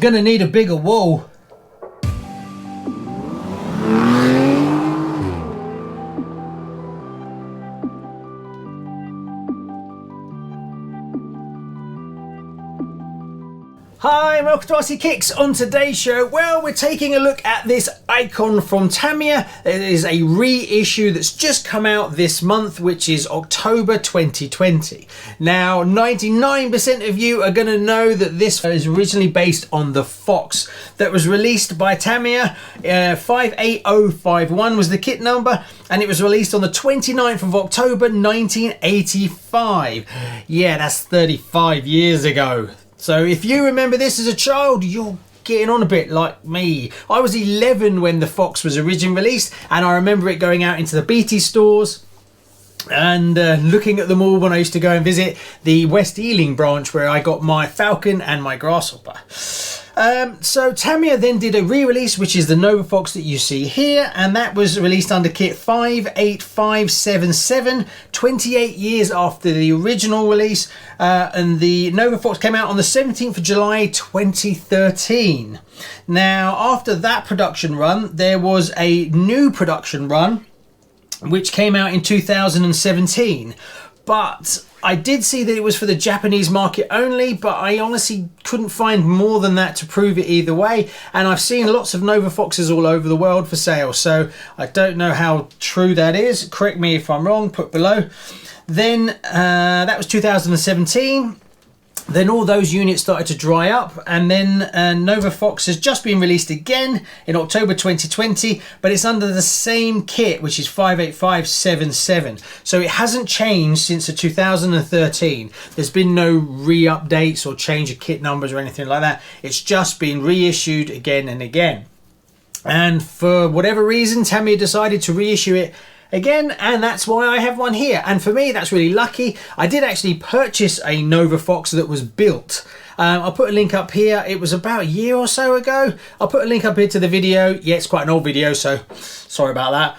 gonna need a bigger wall. Hi and welcome to RCKicks. On today's show, well, we're taking a look at this icon from Tamiya. It is a reissue that's just come out this month, which is October 2020. Now, 99% of you are going to know that this is originally based on the Fox that was released by Tamiya. 58051 was the kit number, and it was released on the 29th of October 1985. Yeah, that's 35 years ago. So if you remember this as a child, you're getting on a bit like me. I was 11 when the Fox was originally released, and I remember it going out into the BT stores and looking at them all when I used to go and visit the West Ealing branch where I got my Falcon and my Grasshopper. So Tamiya then did a re-release, which is the NOVAFOX that you see here, and that was released under kit 58577, 28 years after the original release, and the NOVAFOX came out on the 17th of July 2013. Now, after that production run, there was a new production run which came out in 2017, but I did see that it was for the Japanese market only, but I honestly couldn't find more than that to prove it either way. And I've seen lots of NOVAFOXes all over the world for sale, so I don't know how true that is. Correct me if I'm wrong, put below. Then that was 2017. Then all those units started to dry up, and then NOVAFOX has just been released again in October 2020, but it's under the same kit, which is 58577. So it hasn't changed since the 2013. There's been no re-updates or change of kit numbers or anything like that. It's just been reissued again and again. And for whatever reason, Tamiya decided to reissue it again, and that's why I have one here. And for me, that's really lucky. I did actually purchase a NOVAFOX that was built. I'll put a link up here. It was about a year or so ago. I'll put a link up here to the video. Yeah, it's quite an old video, so sorry about that.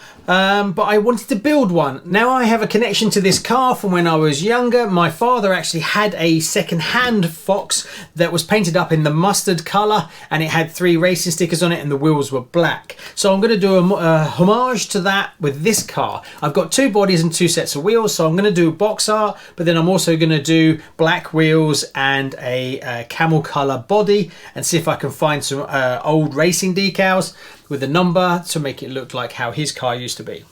But I wanted to build one. Now I have a connection to this car from when I was younger. My father actually had a second-hand Fox that was painted up in the mustard colour, and it had 3 racing stickers on it, and the wheels were black. So I'm going to do a homage to that with this car. I've got 2 bodies and 2 sets of wheels, so I'm going to do box art, but then I'm also going to do black wheels and a camel colour body, and see if I can find some old racing decals with a number to make it look like how his car used to be.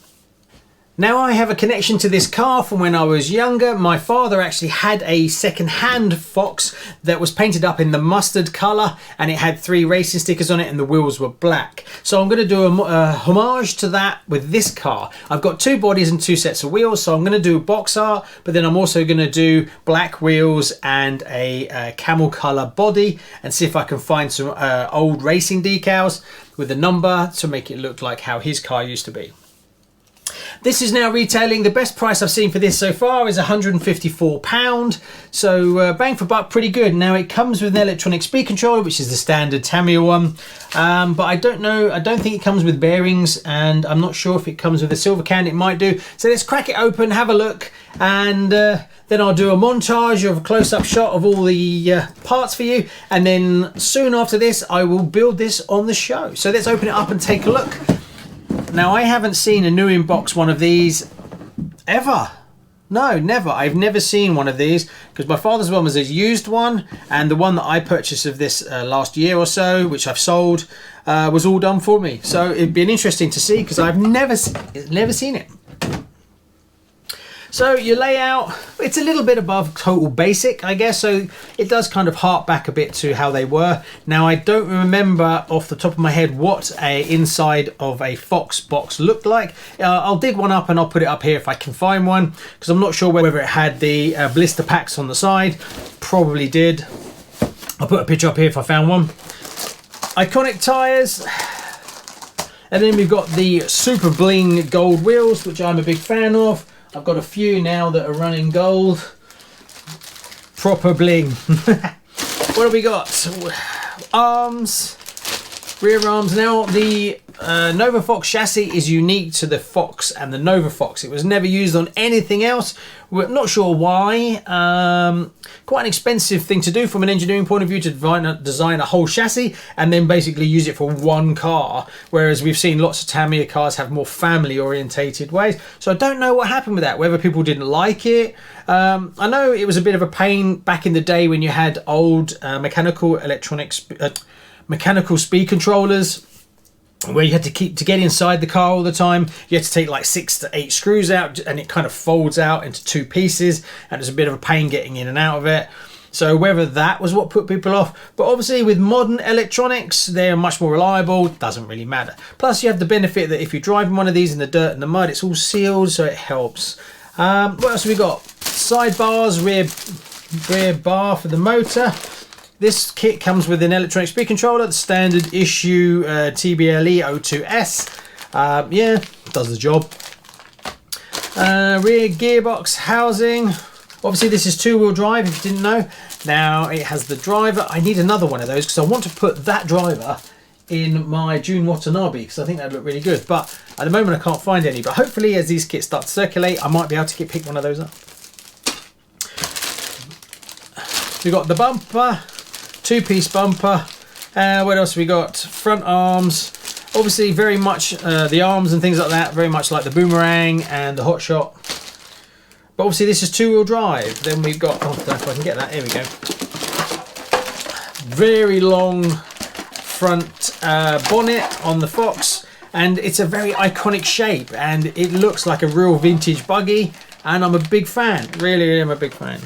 Now I have a connection to this car from when I was younger. My father actually had a second-hand Fox that was painted up in the mustard colour, and it had 3 racing stickers on it, and the wheels were black. So I'm going to do a homage to that with this car. I've got 2 bodies and 2 sets of wheels, so I'm going to do box art, but then I'm also going to do black wheels and a camel colour body, and see if I can find some old racing decals with a number to make it look like how his car used to be. This is now retailing. The best price I've seen for this so far is £154. So bang for buck, pretty good. Now it comes with an electronic speed controller, which is the standard Tamiya one. But I don't know, I don't think it comes with bearings, and I'm not sure if it comes with a silver can. It might do. So let's crack it open, have a look, and then I'll do a montage of a close-up shot of all the parts for you. And then soon after this, I will build this on the show. So let's open it up and take a look. Now, I haven't seen a new in-box one of these ever. No, never. I've never seen one of these, because my father's one was a used one, and the one that I purchased of this last year or so, which I've sold, was all done for me. So it'd be interesting to see, because I've never seen it. So your layout, it's a little bit above total basic, I guess, so it does kind of hark back a bit to how they were. Now, I don't remember off the top of my head what a inside of a Fox box looked like. I'll dig one up and I'll put it up here if I can find one, because I'm not sure whether it had the blister packs on the side. Probably did. I'll put a picture up here if I found one. Iconic tyres. And then we've got the super bling gold wheels, which I'm a big fan of. I've got a few now that are running gold. Proper bling. What have we got? Arms. Rear arms. Now the NOVAFOX chassis is unique to the Fox and the NOVAFOX. It was never used on anything else. We're not sure why. Quite an expensive thing to do from an engineering point of view, to design a whole chassis and then basically use it for one car. Whereas we've seen lots of Tamiya cars have more family orientated ways. So I don't know what happened with that, whether people didn't like it. I know it was a bit of a pain back in the day when you had old mechanical speed controllers, where you had to get inside the car all the time. You had to take like 6 to 8 screws out, and it kind of folds out into 2 pieces, and it's a bit of a pain getting in and out of it. So whether that was what put people off, but obviously with modern electronics, they're much more reliable. Doesn't really matter. Plus you have the benefit that if you're driving one of these in the dirt and the mud, it's all sealed, so it helps. What else have we got? Sidebars, rear bar for the motor. This kit comes with an electronic speed controller, the standard issue TBLE 02S. Yeah, does the job. Rear gearbox housing. Obviously this is 2-wheel drive, if you didn't know. Now it has the driver. I need another one of those because I want to put that driver in my June Watanabe, because I think that'd look really good. But at the moment I can't find any. But hopefully as these kits start to circulate, I might be able to pick one of those up. We've got the bumper. 2-piece bumper. What else have we got? Front arms. Obviously very much the arms and things like that, very much like the Boomerang and the Hot Shot. But obviously this is 2-wheel drive. Then we've got, oh, I don't know if I can get that. Here we go. Very long front bonnet on the Fox, and it's a very iconic shape, and it looks like a real vintage buggy, and I'm a big fan. Really am a big fan.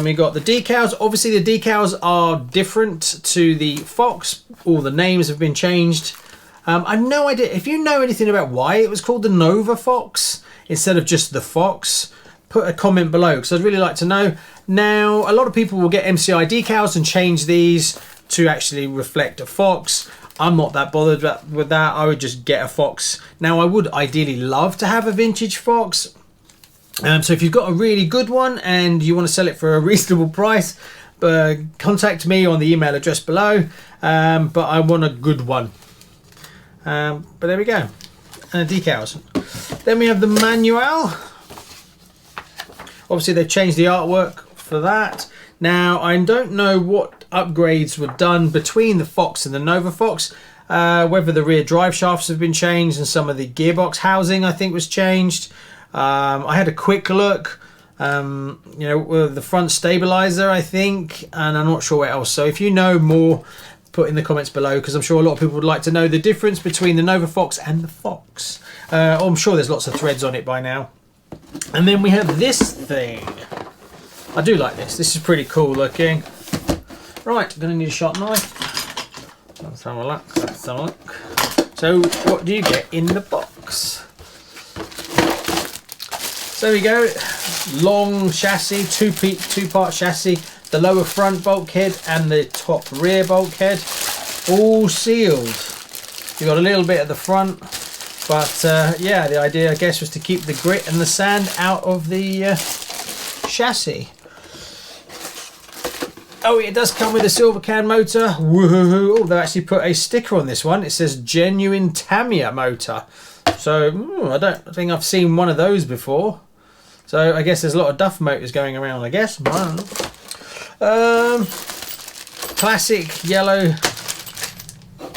We got the decals. Obviously the decals are different to the Fox. All the names have been changed. I have no idea. If you know anything about why it was called the NOVAFOX instead of just the Fox, put a comment below, because I'd really like to know. Now, a lot of people will get MCI decals and change these to actually reflect a Fox. I'm not that bothered with that. I would just get a Fox. Now, I would ideally love to have a vintage Fox. So if you've got a really good one and you want to sell it for a reasonable price, contact me on the email address below. But I want a good one. But there we go. Decals. Then we have the manual. Obviously they've changed the artwork for that. Now I don't know what upgrades were done between the Fox and the NOVAFOX. Whether the rear drive shafts have been changed and some of the gearbox housing I think was changed. I had a quick look, you know, the front stabilizer I think, and I'm not sure what else. So if you know more, put in the comments below, because I'm sure a lot of people would like to know the difference between the NOVAFOX and the Fox. I'm sure there's lots of threads on it by now. And then we have this thing. I do like this. This is pretty cool looking. Right, I'm going to need a sharp knife. Let's have a look. Let's have a look. So what do you get in the box? So there we go. Long chassis, two-part chassis. The lower front bulkhead and the top rear bulkhead, all sealed. You've got a little bit at the front, but yeah, the idea I guess was to keep the grit and the sand out of the chassis. Oh, it does come with a silver can motor. Woohoo! Oh, they actually put a sticker on this one. It says genuine Tamiya motor. So I don't think I've seen one of those before. So I guess there's a lot of Duff motors going around, I guess. I don't know. Classic yellow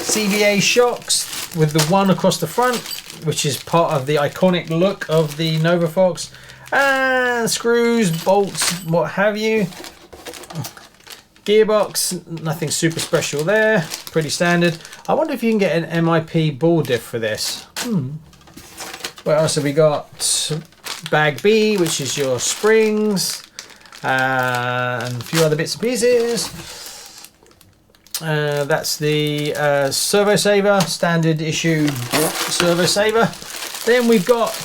CVA shocks with the one across the front, which is part of the iconic look of the NOVAFOX. Screws, bolts, what have you. Gearbox, nothing super special there, pretty standard. I wonder if you can get an MIP ball diff for this. What else have we got? Bag B, which is your springs, and a few other bits and pieces. That's the servo saver, standard issue servo saver. Then we've got,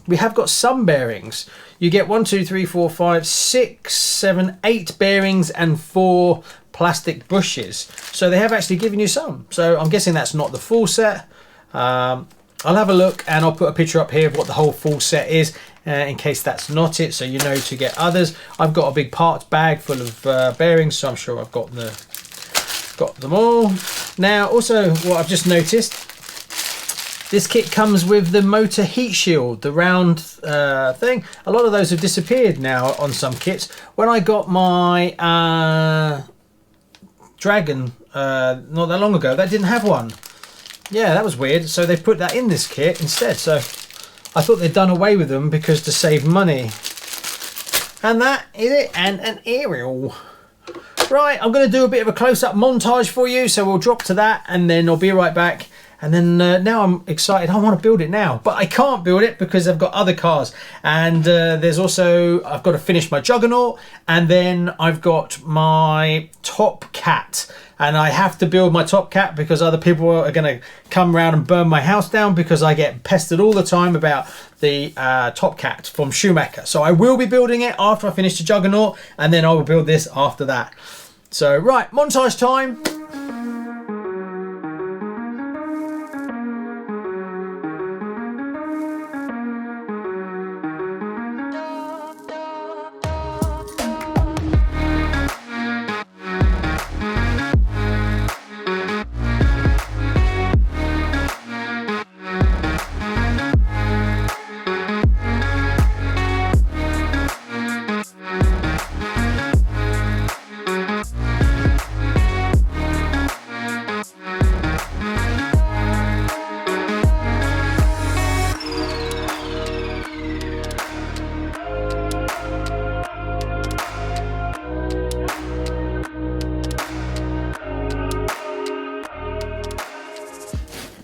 we have got some bearings. You get 1, 2, 3, 4, 5, 6, 7, 8 bearings and 4 plastic bushes. So they have actually given you some. So I'm guessing that's not the full set. I'll have a look and I'll put a picture up here of what the whole full set is in case that's not it, so you know to get others. I've got a big parts bag full of bearings, so I'm sure I've got the got them all. Now, also what I've just noticed, this kit comes with the motor heat shield, the round thing. A lot of those have disappeared now on some kits. When I got my Dragon not that long ago, that didn't have one. Yeah, that was weird. So they put that in this kit instead. So I thought they'd done away with them because to save money. And that is it, and an aerial. Right, I'm going to do a bit of a close-up montage for you, so we'll drop to that and then I'll be right back. And then now I'm excited, I want to build it now, but I can't build it because I've got other cars. And there's also, I've got to finish my Juggernaut, and then I've got my Top Cat. And I have to build my Top Cat because other people are going to come around and burn my house down because I get pestered all the time about the Top Cat from Schumacher. So I will be building it after I finish the Juggernaut, and then I will build this after that. So right, montage time.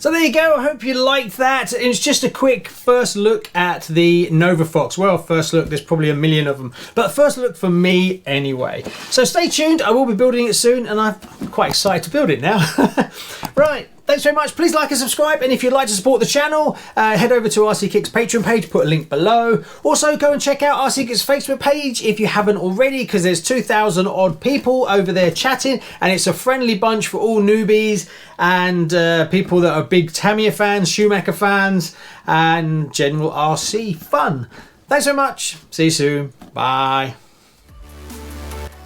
So there you go, I hope you liked that. It's just a quick first look at the NOVAFOX. Well, first look, there's probably a million of them, but first look for me anyway. So stay tuned, I will be building it soon, and I'm quite excited to build it now. Right, thanks very much. Please like and subscribe, and if you'd like to support the channel, head over to RCKicks Patreon page, put a link below. Also, go and check out RCKicks Facebook page if you haven't already, because there's 2,000 odd people over there chatting, and it's a friendly bunch for all newbies and people that are big Tamiya fans, Schumacher fans, and general RC fun. Thanks so much. See you soon. Bye.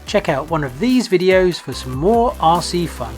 Check out one of these videos for some more RC fun.